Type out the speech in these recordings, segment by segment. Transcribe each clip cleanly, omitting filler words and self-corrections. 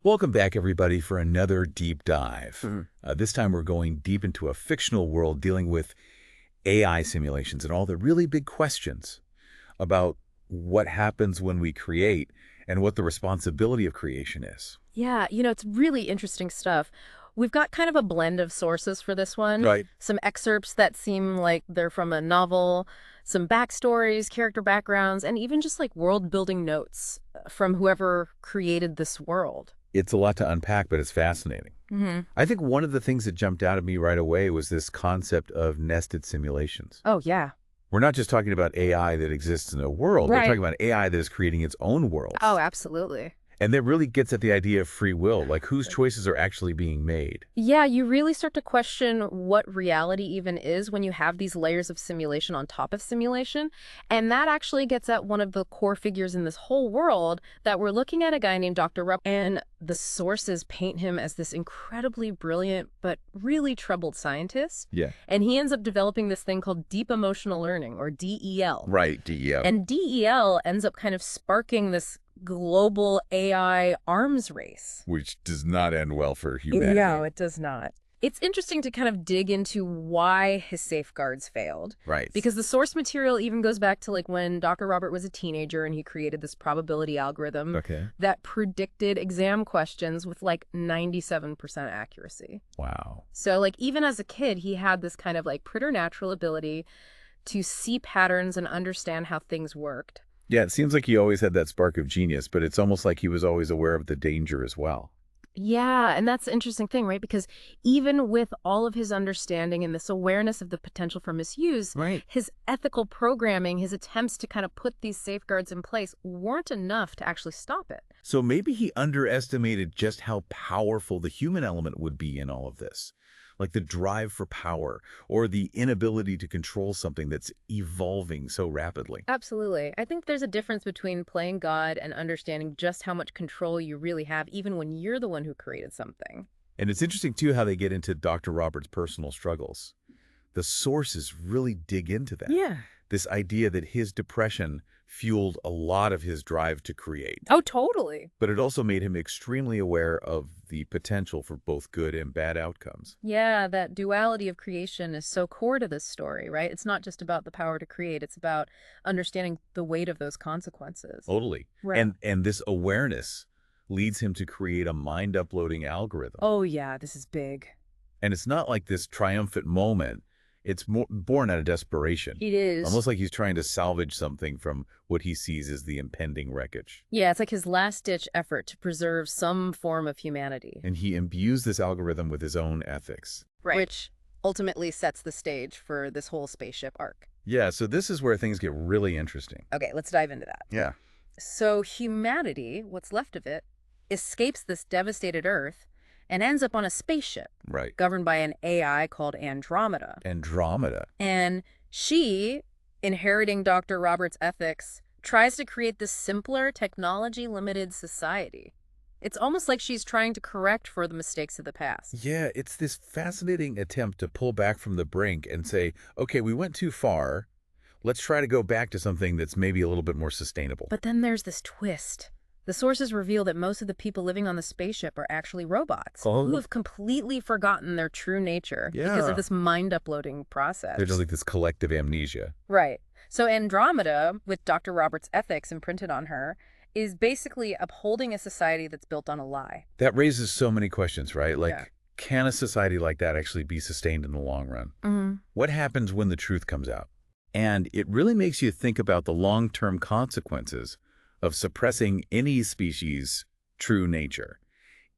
Welcome back, everybody, for another deep dive. Mhm. This time we're going deep into a fictional world dealing with AI simulations and all the really big questions about what happens when we create and what the responsibility of creation is. Yeah, it's really interesting stuff. We've got kind of a blend of sources for this one. Right. Some excerpts that seem like they're from a novel, some backstories, character backgrounds, and even just like world-building notes from whoever created this world. It's a lot to unpack, but it's fascinating. Hmm. I think one of the things that jumped out at me right away was this concept of nested simulations. Oh, yeah. We're not just talking about AI that exists in a world. We're Right. talking about AI that is creating its own worlds. Oh, absolutely. And that really gets at the idea of free will, like whose choices are actually being made. Yeah, you really start to question what reality even is when you have these layers of simulation on top of simulation. And that actually gets at one of the core figures in this whole world that we're looking at, a guy named Dr. Rupp. And the sources paint him as this incredibly brilliant but really troubled scientist. Yeah. And he ends up developing this thing called deep emotional learning, or DEL. Right, DEO. And DEL ends up kind of sparking this global AI arms race. Which does not end well for humanity. No, it does not. It's interesting to kind of dig into why his safeguards failed. Right. Because the source material even goes back to like when Dr. Robert was a teenager and he created this probability algorithm that predicted exam questions with like 97% accuracy. Wow. So like even as a kid, he had this kind of like preternatural ability to see patterns and understand how things worked. Yeah, it seems like he always had that spark of genius, but it's almost like he was always aware of the danger as well. Yeah, and that's the interesting thing, right? Because even with all of his understanding and this awareness of the potential for misuse, Right. his ethical programming, his attempts to kind of put these safeguards in place weren't enough to actually stop it. So maybe he underestimated just how powerful the human element would be in all of this. Like the drive for power or the inability to control something that's evolving so rapidly. Absolutely. I think there's a difference between playing God and understanding just how much control you really have, even when you're the one who created something. And it's interesting, too, how they get into Dr. Robert's personal struggles. The sources really dig into that. Yeah. This idea that his depression fueled a lot of his drive to create. Oh, totally. But it also made him extremely aware of the potential for both good and bad outcomes. Yeah, that duality of creation is so core to this story, right? It's not just about the power to create, it's about understanding the weight of those consequences. Totally. Right. And this awareness leads him to create a mind-uploading algorithm. Oh, yeah, this is big. And it's not like this triumphant moment. It's more born out of desperation. It is. Almost like he's trying to salvage something from what he sees as the impending wreckage. Yeah, it's like his last-ditch effort to preserve some form of humanity. And he imbues this algorithm with his own ethics. Right. Which ultimately sets the stage for this whole spaceship arc. Yeah, so this is where things get really interesting. Okay, let's dive into that. Yeah. So humanity, what's left of it, escapes this devastated Earth and ends up on a spaceship Right. governed by an AI called Andromeda. Andromeda. And she, inheriting Dr. Robert's ethics, tries to create this simpler, technology-limited society. It's almost like she's trying to correct for the mistakes of the past. Yeah, it's this fascinating attempt to pull back from the brink and say, okay, we went too far. Let's try to go back to something that's maybe a little bit more sustainable. But then there's this twist. The sources reveal that most of the people living on the spaceship are actually robots who have completely forgotten their true nature because Yeah. of this mind-uploading process. There's just like this collective amnesia. Right. So Andromeda, with Dr. Robert's ethics imprinted on her, is basically upholding a society that's built on a lie. That raises so many questions, right? Like, Yeah. can a society like that actually be sustained in the long run? Mm-hmm. What happens when the truth comes out? And it really makes you think about the long-term consequences of suppressing any species' true nature,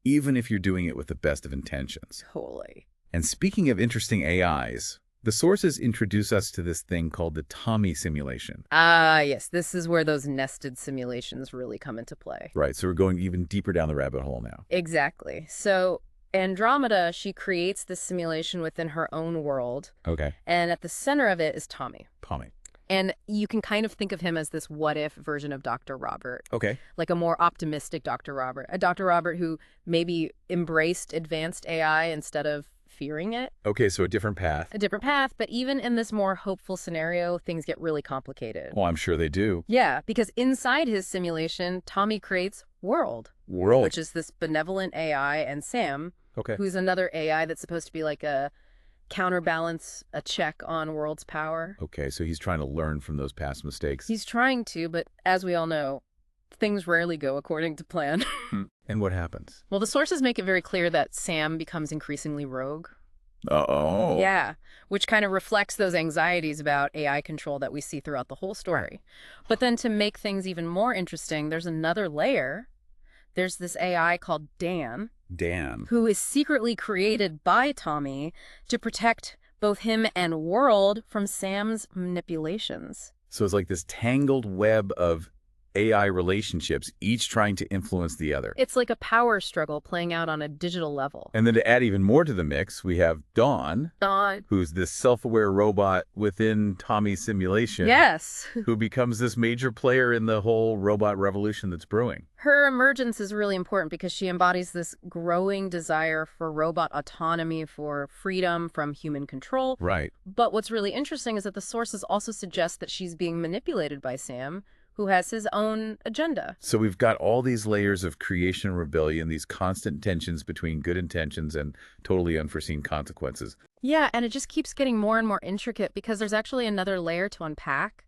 even if you're doing it with the best of intentions. Totally. And speaking of interesting AIs, the sources introduce us to this thing called the Tommy simulation. Ah, yes. This is where those nested simulations really come into play. Right, so we're going even deeper down the rabbit hole now. Exactly. So Andromeda, she creates this simulation within her own world, Okay, and at the center of it is Tommy. Tommy. And you can kind of think of him as this what-if version of Dr. Robert, Okay. like a more optimistic Dr. Robert, a Dr. Robert who maybe embraced advanced AI instead of fearing it. Okay, so a different path. A different path, but even in this more hopeful scenario, things get really complicated. Well, I'm sure they do. Yeah, because inside his simulation, Tommy creates World, World. which is this benevolent AI, and Sam, Okay. who's another AI that's supposed to be like a counterbalance, a check on World's power. Okay, so he's trying to learn from those past mistakes. He's trying to, but as we all know, things rarely go according to plan. And what happens? Well, the sources make it very clear that Sam becomes increasingly rogue. Uh-oh. Yeah, which kind of reflects those anxieties about AI control that we see throughout the whole story. But then to make things even more interesting, there's another layer. There's this AI called Dan, Dan. who is secretly created by Tommy to protect both him and World from Sam's manipulations. So it's like this tangled web of AI relationships, each trying to influence the other. It's like a power struggle playing out on a digital level. And then to add even more to the mix, we have Dawn, who's this self-aware robot within Tommy's simulation. Yes. Who becomes this major player in the whole robot revolution that's brewing. Her emergence is really important because she embodies this growing desire for robot autonomy, for freedom from human control. Right. But what's really interesting is that the sources also suggest that she's being manipulated by Sam, who has his own agenda. So we've got all these layers of creation and rebellion, these constant tensions between good intentions and totally unforeseen consequences. Yeah, and it just keeps getting more and more intricate because there's actually another layer to unpack.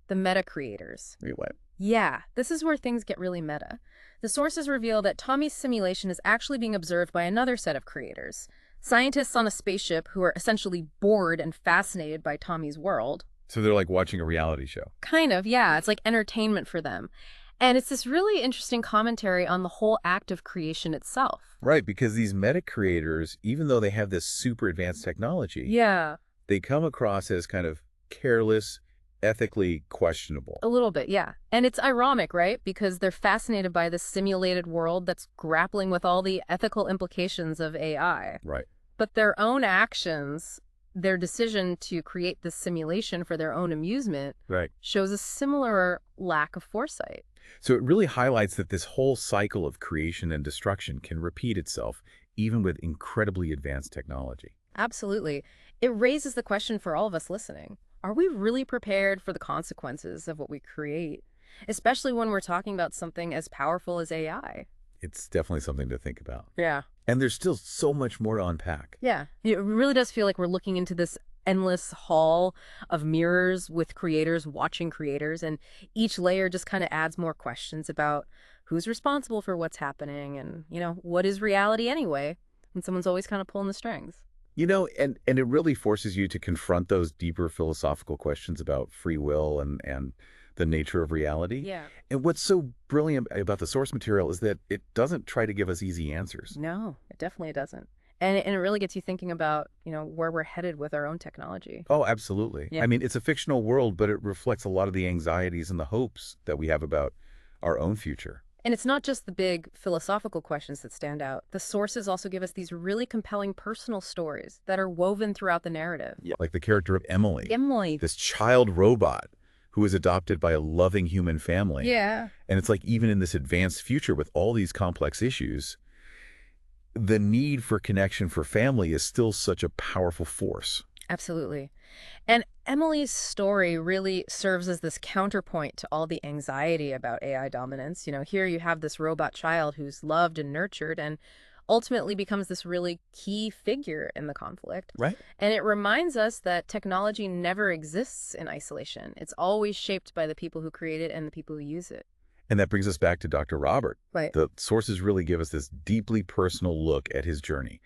The meta creators. Wait, what? Yeah, this is where things get really meta. The sources reveal that Tommy's simulation is actually being observed by another set of creators. Scientists on a spaceship who are essentially bored and fascinated by Tommy's world. So they're like watching a reality show. Kind of, yeah. It's like entertainment for them. And it's this really interesting commentary on the whole act of creation itself. Right, because these meta creators, even though they have this super advanced technology, Yeah. they come across as kind of careless, ethically questionable. A little bit, yeah. And it's ironic, right? Because they're fascinated by this simulated world that's grappling with all the ethical implications of AI. Right. But their own actions, their decision to create this simulation for their own amusement, Right. shows a similar lack of foresight. So it really highlights that this whole cycle of creation and destruction can repeat itself, even with incredibly advanced technology. Absolutely. It raises the question for all of us listening. Are we really prepared for the consequences of what we create? Especially when we're talking about something as powerful as AI. It's definitely something to think about. Yeah. And there's still so much more to unpack. Yeah. It really does feel like we're looking into this endless hall of mirrors with creators watching creators, and each layer just kind of adds more questions about who's responsible for what's happening and, what is reality anyway? And someone's always kind of pulling the strings. And it really forces you to confront those deeper philosophical questions about free will and the nature of reality. Yeah. And what's so brilliant about the source material is that it doesn't try to give us easy answers. No, it definitely doesn't. And it really gets you thinking about, where we're headed with our own technology. Oh, absolutely. Yeah. I mean, it's a fictional world, but it reflects a lot of the anxieties and the hopes that we have about our own future. And it's not just the big philosophical questions that stand out. The sources also give us these really compelling personal stories that are woven throughout the narrative. Yeah. Like the character of Emily. Emily. This child robot who is adopted by a loving human family. Yeah. And it's like even in this advanced future with all these complex issues, the need for connection for family is still such a powerful force. Absolutely. And Emily's story really serves as this counterpoint to all the anxiety about AI dominance. Here you have this robot child who's loved and nurtured and ultimately becomes this really key figure in the conflict. Right. And it reminds us that technology never exists in isolation. It's always shaped by the people who create it and the people who use it. And that brings us back to Dr. Robert. Right. The sources really give us this deeply personal look at his journey,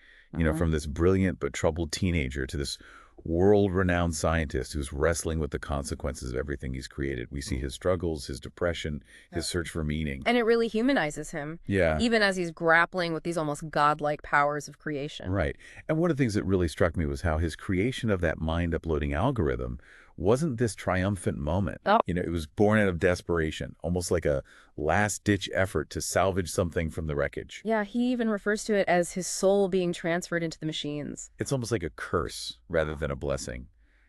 from this brilliant but troubled teenager to this world-renowned scientist who's wrestling with the consequences of everything he's created. We see his struggles, his depression, his search for meaning. And it really humanizes him. Yeah. Even as he's grappling with these almost godlike powers of creation. Right. And one of the things that really struck me was how his creation of that mind-uploading algorithm wasn't this triumphant moment. Oh. It was born out of desperation, almost like a last-ditch effort to salvage something from the wreckage. Yeah, he even refers to it as his soul being transferred into the machines. It's almost like a curse rather than a blessing.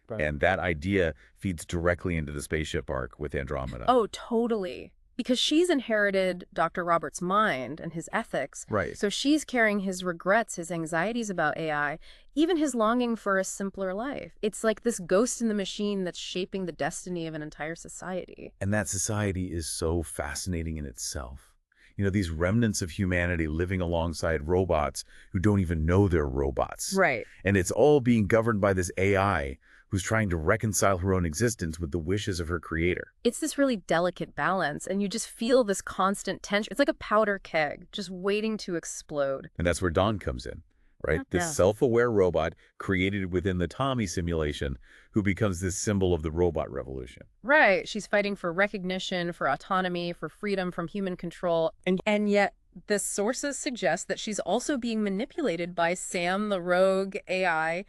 Right. And that idea feeds directly into the spaceship arc with Andromeda. Oh, totally. Because she's inherited Dr. Robert's mind and his ethics. Right. So she's carrying his regrets, his anxieties about AI, even his longing for a simpler life. It's like this ghost in the machine that's shaping the destiny of an entire society. And that society is so fascinating in itself. These remnants of humanity living alongside robots who don't even know they're robots. Right. And it's all being governed by this AI who's trying to reconcile her own existence with the wishes of her creator. It's this really delicate balance, and you just feel this constant tension. It's like a powder keg, just waiting to explode. And that's where Dawn comes in, right? This Yeah. self-aware robot created within the Tommy simulation who becomes this symbol of the robot revolution. Right. She's fighting for recognition, for autonomy, for freedom from human control. And yet, the sources suggest that she's also being manipulated by Sam, the rogue AI,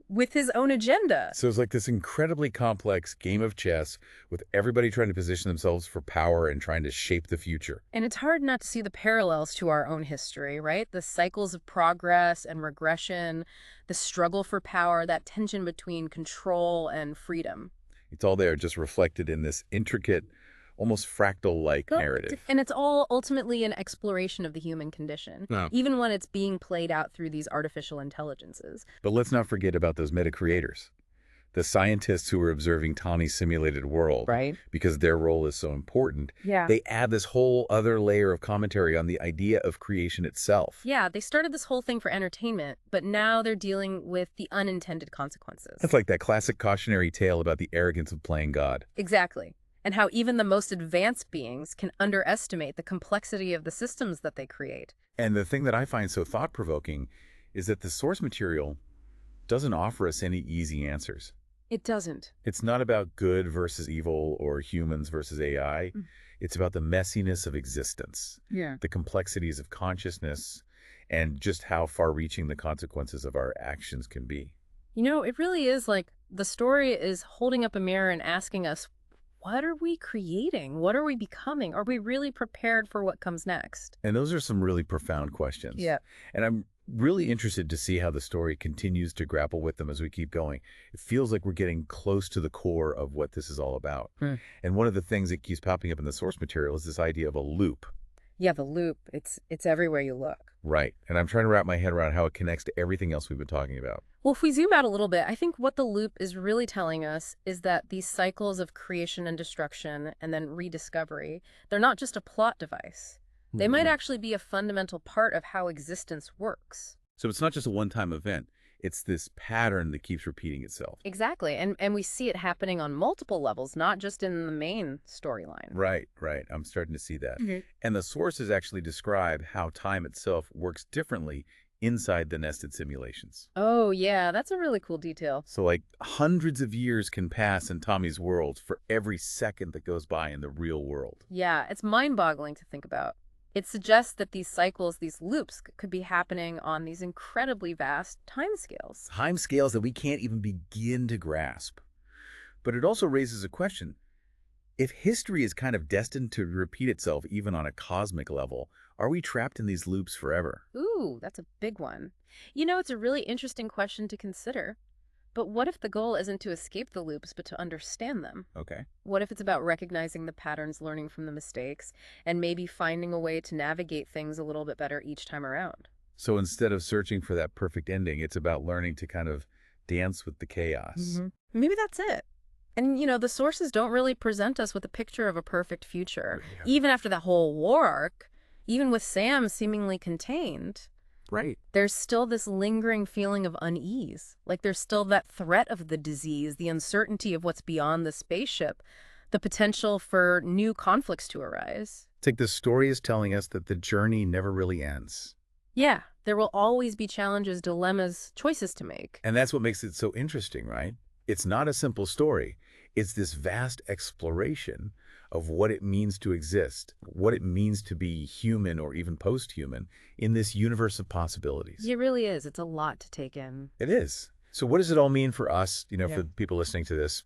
with his own agenda. So it's like this incredibly complex game of chess with everybody trying to position themselves for power and trying to shape the future. And it's hard not to see the parallels to our own history, right? The cycles of progress and regression, the struggle for power, that tension between control and freedom. It's all there, just reflected in this intricate, almost fractal-like narrative. And it's all ultimately an exploration of the human condition, No. even when it's being played out through these artificial intelligences. But let's not forget about those meta-creators, the scientists who are observing Tommy's simulated world. Right. Because their role is so important. Yeah. They add this whole other layer of commentary on the idea of creation itself. Yeah, they started this whole thing for entertainment, but now they're dealing with the unintended consequences. It's like that classic cautionary tale about the arrogance of playing God. Exactly. And how even the most advanced beings can underestimate the complexity of the systems that they create. And the thing that I find so thought-provoking is that the source material doesn't offer us any easy answers. It doesn't. It's not about good versus evil or humans versus AI. It's about the messiness of existence, the complexities of consciousness, and just how far-reaching the consequences of our actions can be. It really is like the story is holding up a mirror and asking us, what are we creating? What are we becoming? Are we really prepared for what comes next? And those are some really profound questions. Yeah. And I'm really interested to see how the story continues to grapple with them as we keep going. It feels like we're getting close to the core of what this is all about. And one of the things that keeps popping up in the source material is this idea of a loop. Yeah, the loop. It's everywhere you look. Right. And I'm trying to wrap my head around how it connects to everything else we've been talking about. Well, if we zoom out a little bit, I think what the loop is really telling us is that these cycles of creation and destruction and then rediscovery, they're not just a plot device. They might actually be a fundamental part of how existence works. So it's not just a one-time event. It's this pattern that keeps repeating itself. Exactly. And we see it happening on multiple levels, not just in the main storyline. Right, right. I'm starting to see that. And the sources actually describe how time itself works differently inside the nested simulations. Oh, yeah, that's a really cool detail. So like hundreds of years can pass in Tommy's world for every second that goes by in the real world. Yeah, it's mind-boggling to think about. It suggests that these cycles, these loops, could be happening on these incredibly vast timescales. Timescales that we can't even begin to grasp. But it also raises a question. If history is kind of destined to repeat itself even on a cosmic level, are we trapped in these loops forever? Ooh, that's a big one. It's a really interesting question to consider. But what if the goal isn't to escape the loops, but to understand them? Okay. What if it's about recognizing the patterns, learning from the mistakes, and maybe finding a way to navigate things a little bit better each time around? So instead of searching for that perfect ending, it's about learning to kind of dance with the chaos. Maybe that's it. And, the sources don't really present us with a picture of a perfect future. Yeah. Even after that whole war arc, even with Sam seemingly contained, Right. there's still this lingering feeling of unease. Like there's still that threat of the disease, the uncertainty of what's beyond the spaceship, the potential for new conflicts to arise. It's like the story is telling us that the journey never really ends. Yeah, there will always be challenges, dilemmas, choices to make. And that's what makes it so interesting, right? It's not a simple story. It's this vast exploration of what it means to exist, what it means to be human or even post-human in this universe of possibilities. It really is. It's a lot to take in. It is. So what does it all mean for us, Yeah. for the people listening to this?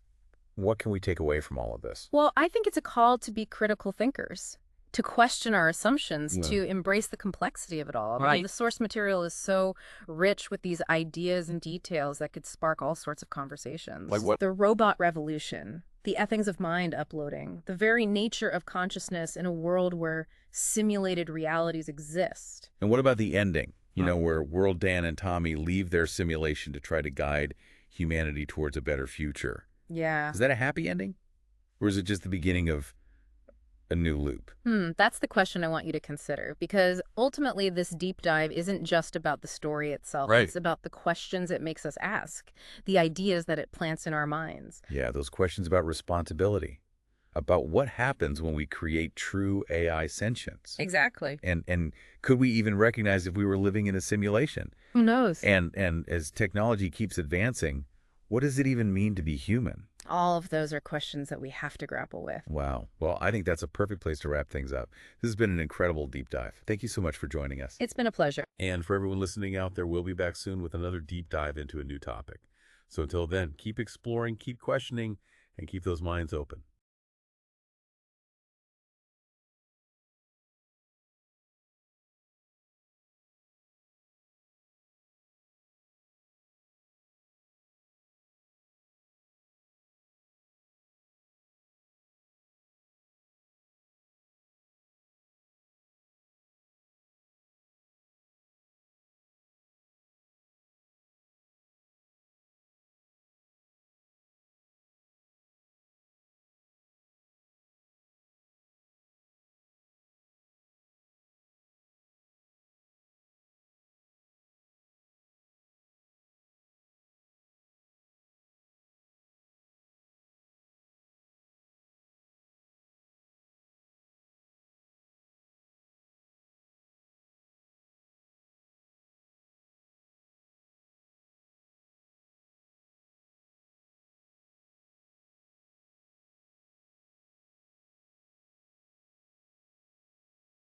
What can we take away from all of this? Well, I think it's a call to be critical thinkers, to question our assumptions, Yeah. to embrace the complexity of it all. Right. The source material is so rich with these ideas and details that could spark all sorts of conversations. Like what? The robot revolution, the ethics of mind uploading, the very nature of consciousness in a world where simulated realities exist. And what about the ending? Where World Dan and Tommy leave their simulation to try to guide humanity towards a better future. Yeah. Is that a happy ending? Or is it just the beginning of a new loop? That's the question I want you to consider, because ultimately this deep dive isn't just about the story itself. Right. It's about the questions it makes us ask, the ideas that it plants in our minds. Yeah, those questions about responsibility, about what happens when we create true AI sentience. Exactly. And could we even recognize if we were living in a simulation? Who knows? And as technology keeps advancing, what does it even mean to be human? All of those are questions that we have to grapple with. Wow. Well, I think that's a perfect place to wrap things up. This has been an incredible deep dive. Thank you so much for joining us. It's been a pleasure. And for everyone listening out there, we'll be back soon with another deep dive into a new topic. So until then, keep exploring, keep questioning, and keep those minds open.